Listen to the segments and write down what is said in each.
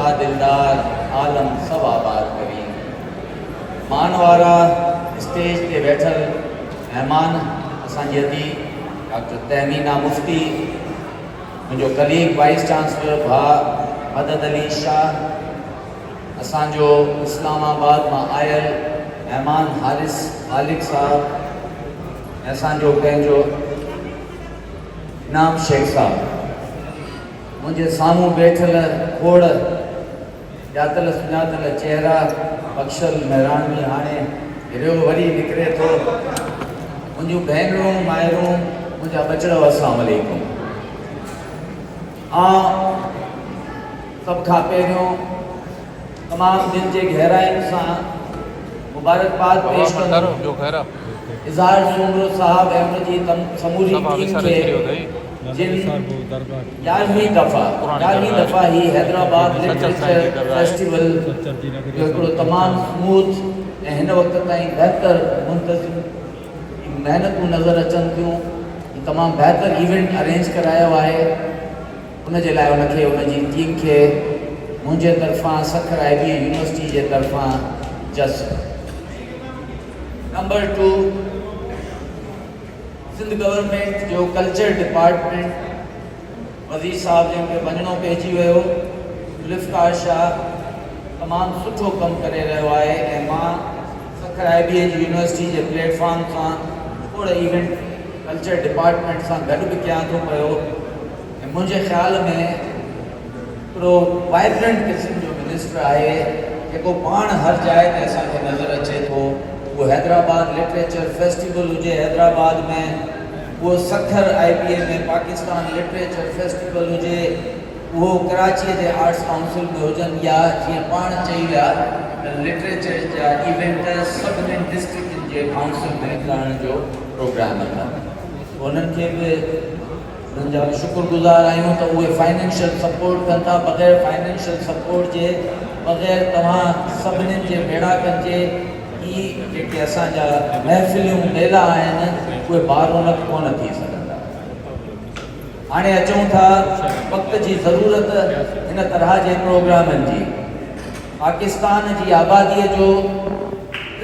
का दिलदार आलम सब आबाद करी। मान वारा स्टेज ते बैठल मेहमान असांजी अदी डॉक्टर तहमीना मुफ्ती, मुझो कलीग वाइस चांसलर भा मदद अली शाह, असांजो इस्लामाबाद में आयल मेहमान हारिस मालिक साहब, असांजो पंहिंजो इनाम शेख साहब, मुझे सामू बैठल खोड़ ॼातल सुञातल चेहरा बख्शल महिरानवी हाणे हिरियो वरी निकिरे थो। मुंहिंजूं भेनरूं माइरूं, मुंहिंजा बचड़ो, अस्सलाम वालेकुम। सब खां पहिरियों तमाम दिल जे गहराइनि सां मुबारकबाद पेश कंदो इज़हार सुमरो साहब ऐं उनजी समूरी टीम खे, जिन 11वीं दफ़ा ही हैदराबाद लिटरेचर फेस्टिवल जो हिकिड़ो तमामु स्मूथ ऐं हिन वक़्त ताईं बहितर मुंतज़िम महिनतूं नज़र अचनि थियूं, तमामु बहितर इवेंट अरेंज करायो आहे। उनजे लाइ उनखे उनजी टीम खे मुंहिंजे तरफ़ां सखर IBA यूनिवर्सिटी जे तरफ़ां जस्ट। नंबर 2, सिंध गवर्नमेंट जो कल्चर डिपार्टमेंट वज़ीर साहब जंहिंखे वञिणो पइजी वियो, ज़ुल्फ़िकार शाह तमामु सुठो कमु करे रहियो आहे ऐं मां सखर IBA जी यूनिवर्सिटी जे प्लेटफॉर्म सां खोड़ इवेंट कल्चर डिपार्टमेंट सां गॾु बि कयां थो पियो ऐं मुंहिंजे ख़्याल में हिकिड़ो वाइब्रेंट क़िस्म जो मिनिस्टर आहे जेको पाण हर जाइ ते असांखे नज़र अचे थो। वो हैदराबाद लिटरेचर फेस्टिवल हुजे हैदराबाद में, वो सखर IBA में पाकिस्तान लिटरेचर फेस्टिवल हुजे, वो कराची जे आर्ट्स काउंसिल में हुजनि, या जीअं पाण चई विया लिटरेचर जा इवेंट सभिनी डिस्ट्रिक्टनि जे काउंसिल में करण जो प्रोग्राम आहे। उन्हनि खे बि उन्हनि जा शुक्रगुज़ार आहियूं त उहे फाइनेंशियल सपोर्ट कनि था। बग़ैर फाइनेंशियल सपोर्ट जे, बग़ैर तव्हां सभिनी जे मेड़ाकनि जे ही जेके असांजा महफ़िलियूं मेला आहिनि उहे बारोनक कोन थी सघंदा। हाणे अचूं था वक़्त जी ज़रूरत हिन तरह जे प्रोग्रामनि जी। पाकिस्तान जी आबादीअ जो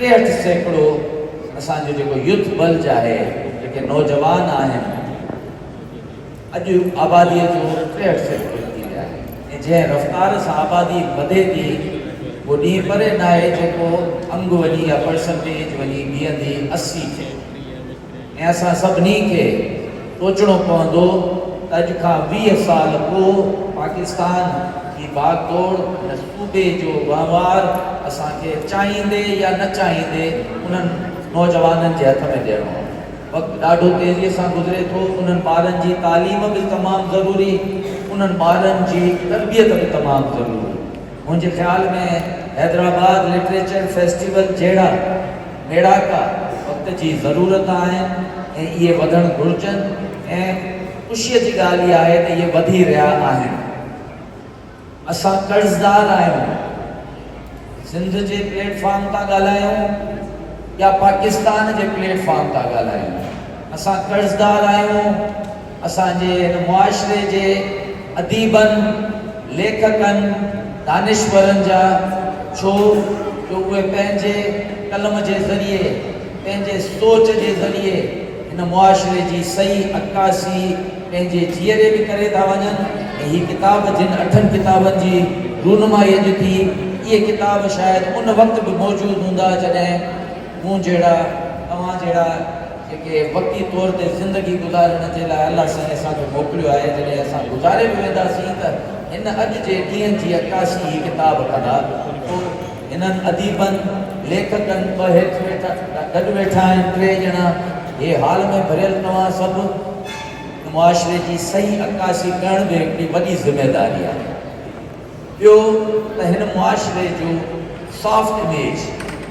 63% असांजो जेको यूथ बल्ज आहे, जेके नौजवान आहिनि, अॼु आबादीअ जो 63% थी विया आहे ऐं जंहिं रफ़्तार सां आबादी वधे थी वो ॾींहुं परे न आहे जेको अंग वञी या परसेंटेज वञी बीहंदी 80 थे। ऐं असां सभिनी खे सोचणो पवंदो त अॼु खां 20 साल पोइ पाकिस्तान जी बागडोड़ हिन सूबे जो वहिंवार असांखे चाहींदे या न चाहींदे उन्हनि नौजवाननि जे हथ में ॾियणो आहे। वक़्तु ॾाढो तेज़ीअ सां गुज़रे थो, उन्हनि ॿारनि जी तालीम बि तमामु ज़रूरी, उन्हनि ॿारनि जी तरबियत बि तमामु ज़रूरी। मुंहिंजे ख़्याल में हैदराबाद लिटरेचर फेस्टिवल जहिड़ा मेड़ाका वक़्त जी ज़रूरत आहिनि ऐं इहे वधणु घुरिजनि ऐं ख़ुशीअ जी ॻाल्हि इहा आहे त इहे वधी रहिया आहिनि। असां कर्ज़दार आहियूं, सिंध जे प्लेटफॉर्म तां ॻाल्हायूं या पाकिस्तान जे प्लेटफॉर्म तां ॻाल्हायूं, असां कर्ज़दार आहियूं असांजे हिन मुआशरे जे अदीबनि, लेखकनि, दानिश्वरनि जा, छो जो उहे पंहिंजे कलम जे ज़रिए, पंहिंजे सोच जे ज़रिए हिन मुआशरे जी सही अक्कासी पंहिंजे जीअरे बि करे था वञनि ऐं हीअ किताब जिन 8 किताबनि जी रूनुमाई अॼु थी, इहे किताब शायदि उन वक़्तु बि मौजूदु हूंदा जॾहिं मूं जहिड़ा, तव्हां जहिड़ा जेके वक़्ती तौर ते ज़िंदगी गुज़ारण जे लाइ अलाह साईं असांखे मोकिलियो आहे, जॾहिं असां गुज़ारे बि वेंदासीं त हिन अॼु जे ॾींहं जी अक्कासी ही किताब कंदा। पोइ हिननि अदीबनि, लेखकनि ॿ हेठि वेठा गॾु वेठा आहिनि 3 ॼणा, हे हाल में भरियल तव्हां सभु मुआशरे जी सही अक्कासी करण बि हिकिड़ी वॾी ज़िमेदारी आहे। ॿियो त हिन मुआशरे जो सॉफ्ट इमेज,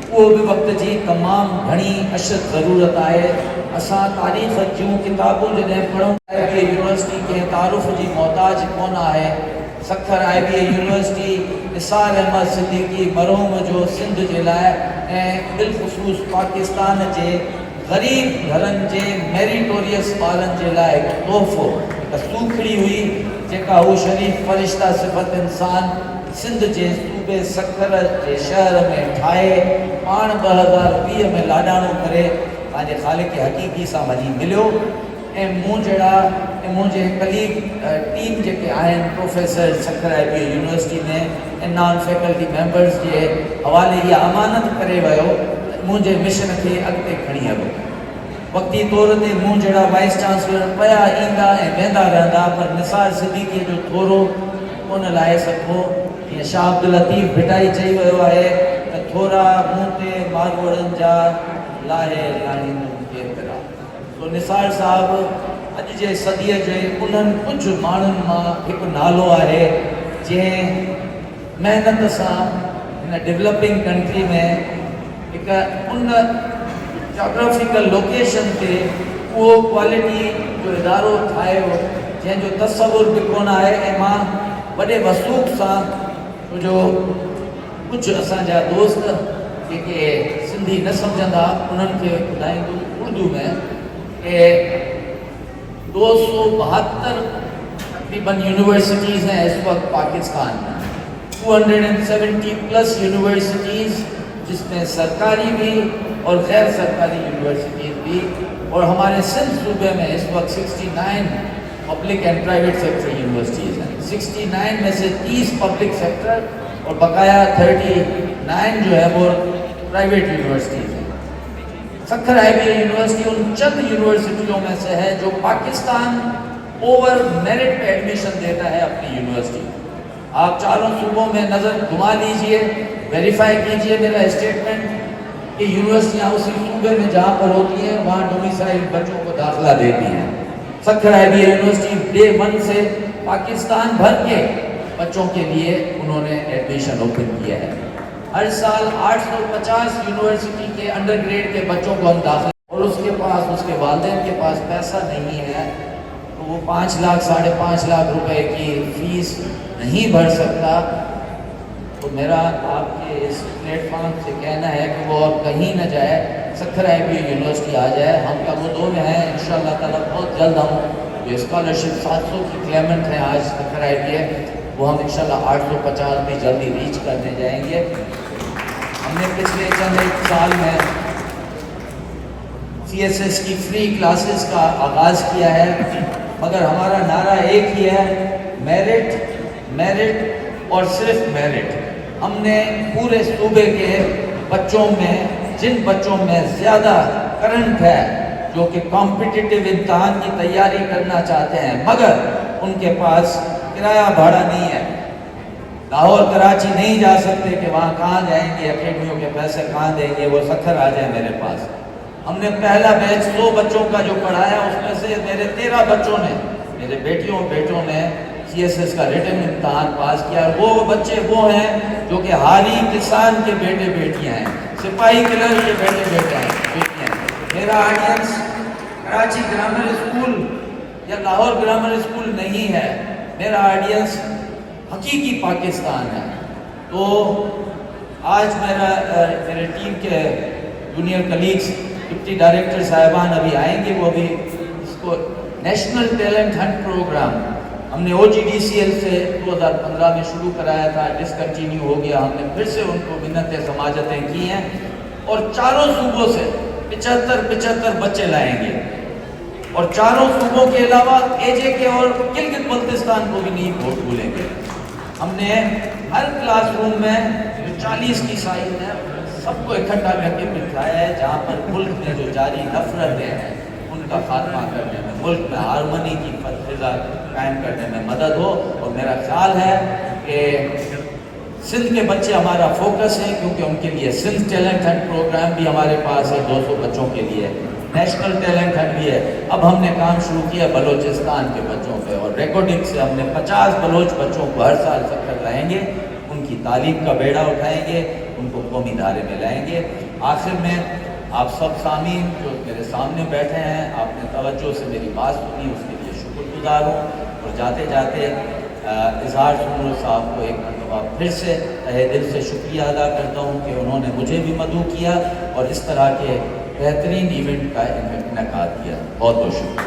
उहो बि वक़्त जी तमामु घणी अशद ज़रूरत आहे। असां तारीख़ जूं किताबूं जॾहिं पढ़ूं, IBA यूनिवर्सिटी कंहिं तारुफ़ जी मोहताज कोन आहे। सखर IBA यूनिवर्सिटी निसार अहमद सिद्दीकी मरहूम जो सिंध जे लाइ ऐं बिलख़ुसूस पाकिस्तान जे ग़रीब घरनि जे मेरिटोरियस ॿारनि जे लाइ हिकु तोहफ़ो, हिकु सूखड़ी हुई जेका हू शरीफ़ फ़रिश्ता सिफ़त इंसान सिंध जे सूबे सखर जे शहर में ठाहे पाण 2020 में लाॾाणो करे पंहिंजे ख़ालिक हक़ीक़ी सां वञी मिलियो ऐं मूं जहिड़ा ऐं मुंहिंजे कलीग टीम जेके आहिनि प्रोफेसर सखर IBA यूनिवर्सिटी में ऐं नॉन फैकल्टी मेंबर्स जे हवाले इहा अमानत करे वियो मुंहिंजे मिशन खे अॻिते खणी हलो। वक़्ती तौर ते मूं जहिड़ा वाइस चांसलर पिया ईंदा ऐं वेंदा रहंदा पर निसार सिद्दीक़ीअ जो थोरो कोन लाहे सघो। ईअं शाह अब्दुल लतीफ़ भिटाई चई वियो आहे त थोरा मूं ते मारवड़नि जा लाहे लाहींदुमि केतिरा। तो निसार साहिबु अॼु जे सदीअ जे उन्हनि कुझु माण्हुनि मां हिकु नालो आहे जंहिं महिनत सां हिन डेवलपिंग कंट्री में हिकु उन जोग्राफिकल लोकेशन ते उहो क्वालिटी जो इदारो ठाहियो जंहिंजो तसवुर बि कोन आहे। ऐं मां वॾे वसूख़ सां जो कुझु असांजा दोस्त जेके सिंधी न सम्झंदा उन्हनि खे ॿुधाईंदुमि उर्दू में कि 272 तकरीबन यूनिवर्सिटीज़ हैं इस वक्त पाकिस्तान में, 270+ यूनिवर्सिटीज़ जिसमें सरकारी भी और गैर सरकारी यूनिवर्सिटीज़ भी, और हमारे सिंध सूबे में इस वक्त 69 public and private sector universities हैं। 69 में से 30 पब्लिक सेक्टर और बकाया 39 जो है वो प्राइवेट यूनिवर्सिटीज़ हैं। सखर IBA यूनिवर्सिटी उन चंद यूनिवर्सिटियों में से है जो पाकिस्तान ओवर मेरिट पे एडमिशन देता है अपनी यूनिवर्सिटी। आप चारों सूबों में नज़र घुमा लीजिए, वेरीफाई कीजिए मेरा स्टेटमेंट कि यूनिवर्सिटियाँ उसी सूबे में जहाँ पर होती हैं वहाँ डोमिसाइल बच्चों को दाखिला देती हैं। सखर IBA यूनिवर्सिटी डे 1 से पाकिस्तान भर के बच्चों के लिए उन्होंने एडमिशन ओपन किया है। हर साल 850 यूनिवर्सिटी के अंडर ग्रेड के बच्चों को हम दाखिला, और उसके पास उसके वालिदैन के पास पैसा नहीं है तो वो 5 लाख 5.5 लाख रुपए की फीस नहीं भर सकता। तो मेरा आपके इस प्लेटफॉर्म से कहना है कि वो और कहीं न जाए, सखर IBA यूनिवर्सिटी आ जाए। हम कबूतों में हैं इंशाअल्लाह ताला, बहुत जल्द हम जो स्कॉलरशिप 700 की क्लेमेंट है आज सखर IBA, वो हम इंशाअल्लाह 850 भी जल्दी रीच करने जाएंगे। हमने पिछले चंद एक साल में CSS की फ्री क्लासेस का आगाज़ किया है, मगर हमारा नारा एक ही है, मेरिट मेरिट और सिर्फ मेरिट। हमने पूरे सूबे के बच्चों में, जिन बच्चों में ज़्यादा करंट है जो कि कॉम्पिटिटिव इम्तहान की तैयारी करना चाहते हैं मगर उनके पास किराया भाड़ा नहीं है, लाहौर कराची नहीं जा सकते कि वहाँ कहाँ जाएंगे, अकेडमियों के पैसे कहाँ देंगे, वो सखर आ जाए मेरे पास। हमने पहला बैच 100 बच्चों का जो पढ़ाया उसमें से मेरे 13 बच्चों ने, मेरे बेटियों बेटों ने CSS का रिटन इम्तहान पास किया। और वो बच्चे वो हैं जो कि हारी किसान के बेटे बेटियाँ हैं, सिपाही क्लर्क के बेटे बेटियाँ हैं। मेरा ऑडियंस कराची ग्रामर स्कूल या लाहौर ग्रामर स्कूल नहीं है, मेरा ऑडियंस हकीकी पाकिस्तान है। तो आज मेरे टीम के जूनियर कलीग्स डिप्टी डायरेक्टर साहिबान अभी आएंगे, वो अभी इसको नेशनल टैलेंट हंट प्रोग्राम हमने OGDCL से 2015 में शुरू कराया था, डिसकंटिन्यू हो गया। हमने फिर से उनको मिन्नतें समाजतें की हैं और चारों सूबों से 75 बच्चे लाएंगे और चारों सूबों के अलावा AJK और गिलगित बल्तिस्तान को भी नहीं भूलेंगे। हमने हर क्लासरूम में जो 40 की साइज है सबको इकट्ठा करके बिठाया है, जहाँ पर मुल्क में जो जारी नफरतें हैं उनका खात्मा करने में, मुल्क में हारमोनी की फिजा कायम करने में मदद हो। और मेरा ख्याल है कि सिंध के बच्चे हमारा फोकस है, क्योंकि उनके लिए सिंध टैलेंट हंट प्रोग्राम भी हमारे पास है 200 बच्चों के लिए, नेशनल टैलेंट हंट भी है। अब हमने काम शुरू किया बलोचिस्तान के बच्चों पे, और रिकॉर्डिंग से हमने 50 बलोच बच्चों को हर साल चक्कर लाएंगे, उनकी तालीम का बेड़ा उठाएंगे, उनको कौमी धारे में लाएंगे। आखिर में आप सब सामीन जो मेरे सामने बैठे हैं, आपने तवज्जो से मेरी बात सुनी, उसके लिए शुक्रगुजार हूँ। और जाते जाते इजहार सुमरो साहब को एक मरतबा फिर से तहे दिल से शुक्रिया अदा करता हूँ कि उन्होंने मुझे भी मदऊ किया और इस तरह के बेहतरीन इवेंट का इनेकाद किया। बहुत बहुत शुक्रिया।